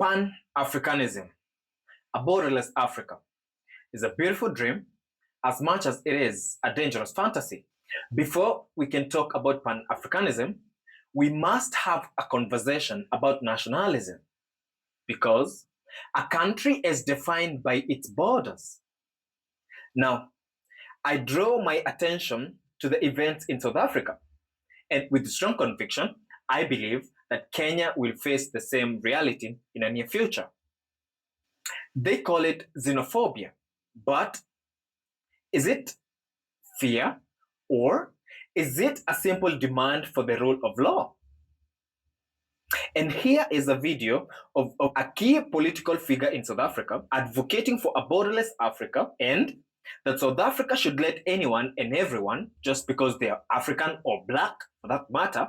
Pan Africanism, a borderless Africa, is a beautiful dream as much as it is a dangerous fantasy. Before we can talk about Pan Africanism, we must have a conversation about nationalism, because a country is defined by its borders. Now, I draw my attention to the events in South Africa, and with strong conviction, I believe that Kenya will face the same reality in the near future. They call it xenophobia, but is it fear, or is it a simple demand for the rule of law? And here is a video of a key political figure in South Africa advocating for a borderless Africa, and that South Africa should let anyone and everyone, just because they are African or black for that matter.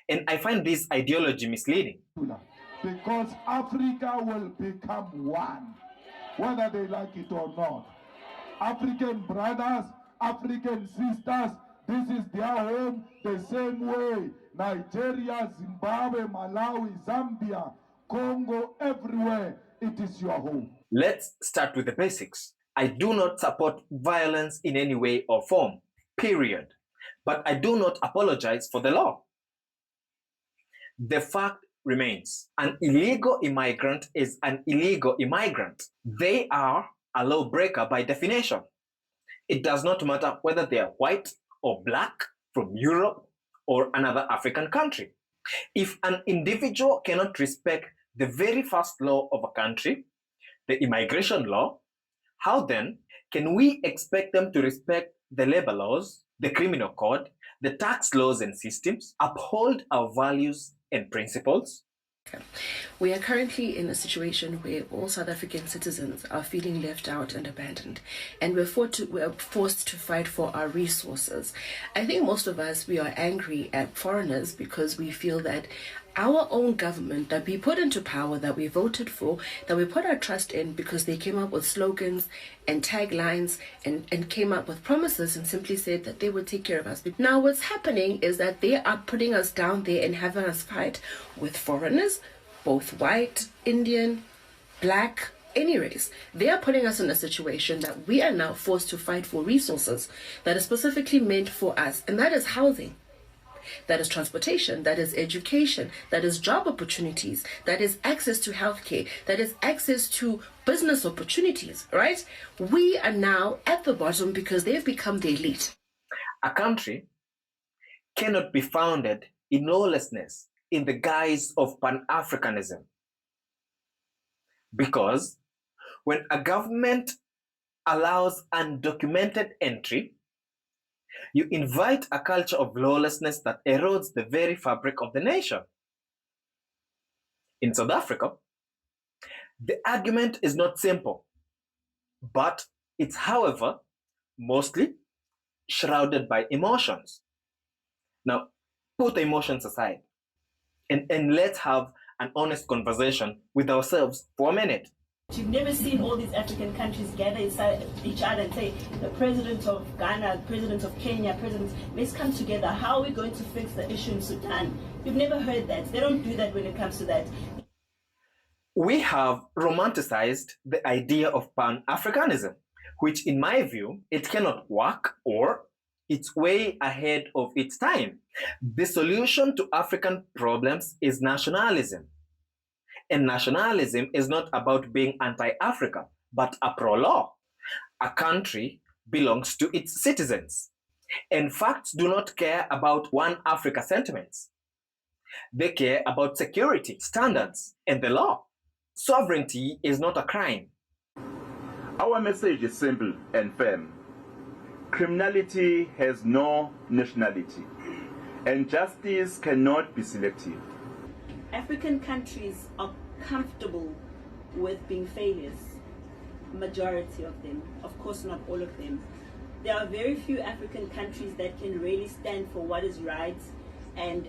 And I find this ideology misleading. Because Africa will become one, whether they like it or not. African brothers, African sisters, this is their home the same way. Nigeria, Zimbabwe, Malawi, Zambia, Congo, everywhere, it is your home. Let's start with the basics. I do not support violence in any way or form, period. But I do not apologize for the law. The fact remains, an illegal immigrant is an illegal immigrant. They are a lawbreaker by definition. It does not matter whether they are white or black, from Europe or another African country. If an individual cannot respect the very first law of a country, the immigration law, how then can we expect them to respect the labor laws, the criminal code, the tax laws and systems, uphold our values and principles? We are currently in a situation where all South African citizens are feeling left out and abandoned, and we're forced to fight for our resources. I think most of us, we are angry at foreigners because we feel that our own government that we put into power, that we voted for, that we put our trust in because they came up with slogans and taglines and came up with promises and simply said that they would take care of us. Now what's happening is that they are putting us down there and having us fight with foreigners, both white, Indian, black, any race. They are putting us in a situation that we are now forced to fight for resources that are specifically meant for us, and that is housing. That is transportation, that is education, that is job opportunities, that is access to healthcare, that is access to business opportunities, right? We are now at the bottom because they've become the elite. A country cannot be founded in lawlessness in the guise of Pan-Africanism. Because when a government allows undocumented entry, you invite a culture of lawlessness that erodes the very fabric of the nation. In South Africa, the argument is not simple, but it's, however, mostly shrouded by emotions. Now, put the emotions aside and let's have an honest conversation with ourselves for a minute. You've never seen all these African countries gather inside each other and say, the president of Ghana, president of Kenya, let's come together. How are we going to fix the issue in Sudan? You've never heard that. They don't do that when it comes to that. We have romanticized the idea of Pan-Africanism, which in my view, it cannot work, or it's way ahead of its time. The solution to African problems is nationalism. And nationalism is not about being anti-Africa, but a pro-law. A country belongs to its citizens. And facts do not care about one Africa sentiments. They care about security, standards, and the law. Sovereignty is not a crime. Our message is simple and firm. Criminality has no nationality, and justice cannot be selective. African countries are comfortable with being failures, majority of them, of course not all of them. There are very few African countries that can really stand for what is right and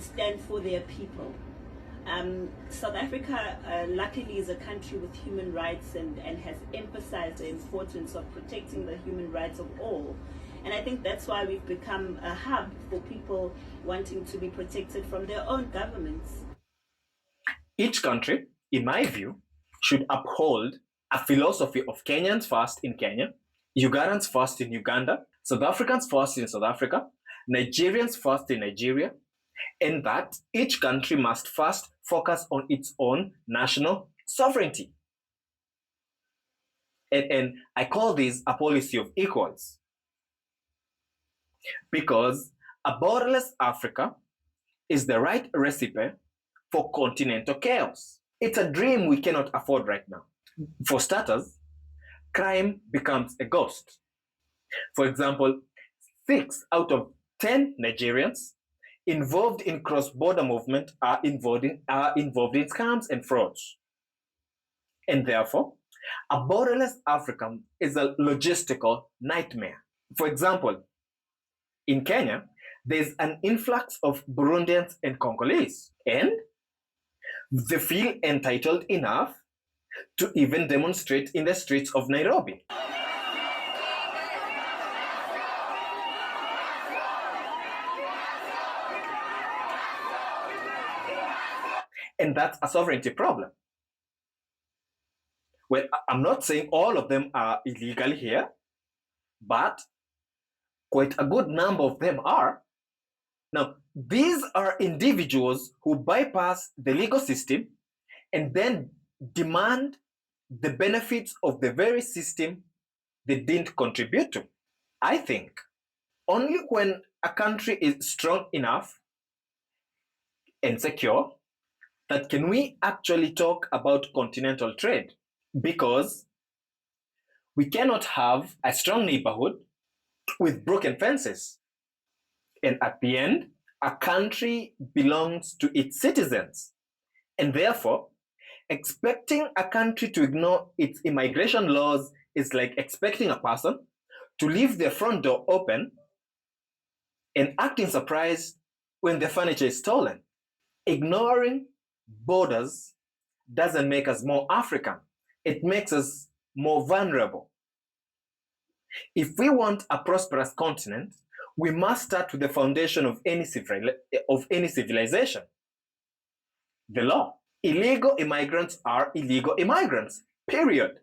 stand for their people. South Africa luckily is a country with human rights and has emphasized the importance of protecting the human rights of all. And I think that's why we've become a hub for people wanting to be protected from their own governments. Each country in my view, should uphold a philosophy of Kenyans first in Kenya, Ugandans first in Uganda, South Africans first in South Africa, Nigerians first in Nigeria, and that each country must first focus on its own national sovereignty. And I call this a policy of equals, because a borderless Africa is the right recipe for continental chaos. It's a dream we cannot afford right now. For starters, crime becomes a ghost. For example, 6 out of 10 Nigerians involved in cross-border movement are involved in scams and frauds. And therefore, a borderless Africa is a logistical nightmare. For example, in Kenya, there's an influx of Burundians and Congolese, and they feel entitled enough to even demonstrate in the streets of Nairobi. And that's a sovereignty problem. Well, I'm not saying all of them are illegal here, but quite a good number of them are. Now, these are individuals who bypass the legal system and then demand the benefits of the very system they didn't contribute to. I think only when a country is strong enough and secure that can we actually talk about continental trade, because we cannot have a strong neighborhood with broken fences. And at the end, a country belongs to its citizens. And therefore, expecting a country to ignore its immigration laws is like expecting a person to leave their front door open and acting surprised when their furniture is stolen. Ignoring borders doesn't make us more African. It makes us more vulnerable. If we want a prosperous continent, we must start with the foundation of any civilization: the law. Illegal immigrants are illegal immigrants, period.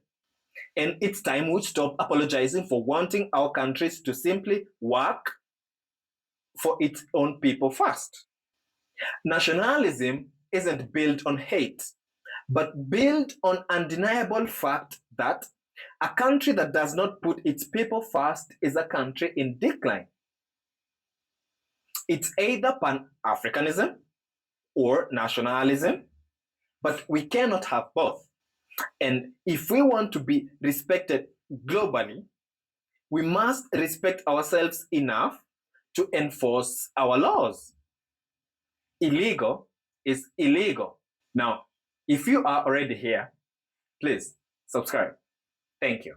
And it's time we stop apologizing for wanting our countries to simply work for its own people first. Nationalism isn't built on hate, but built on undeniable fact that a country that does not put its people first is a country in decline. It's either Pan-Africanism or nationalism, but we cannot have both. And if we want to be respected globally, we must respect ourselves enough to enforce our laws. Illegal is illegal. Now, if you are already here, please subscribe. Thank you.